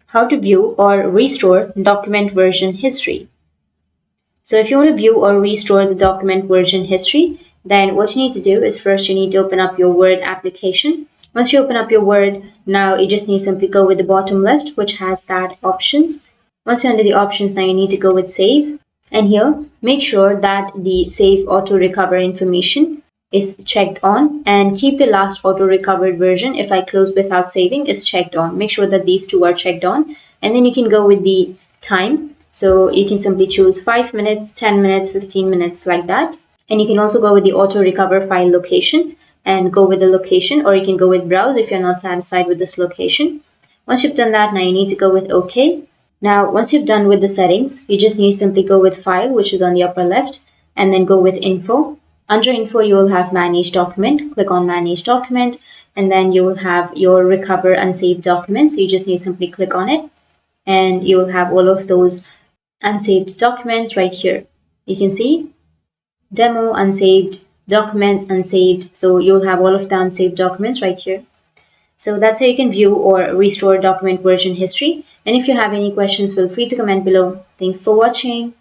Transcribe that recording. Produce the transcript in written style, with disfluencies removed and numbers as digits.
how to view or restore document version history. So if you want to view or restore the document version history, then what you need to do is first you need to open up your Word application. Once you open up your Word, now you just need to simply go with the bottom left, which has that options. Once you're under the options, now you need to go with save. And here, make sure that the save auto recover information is checked on, and keep the last auto recovered version, if I close without saving, is checked on. Make sure that these two are checked on, and then you can go with the time. So you can simply choose 5 minutes, 10 minutes, 15 minutes, like that. And you can also go with the auto recover file location and go with the location, or you can go with browse if you're not satisfied with this location. Once you've done that, now you need to go with OK. Now, once you've done with the settings, you just need to simply go with file, which is on the upper left, and then go with info. Under info, you will have manage document. Click on manage document, and then you will have your recover unsaved documents. So you just need to simply click on it, and you will have all of those unsaved documents right here. You can see demo, unsaved, documents, unsaved. So you'll have all of the unsaved documents right here. So that's how you can view or restore document version history. And if you have any questions, feel free to comment below. Thanks for watching.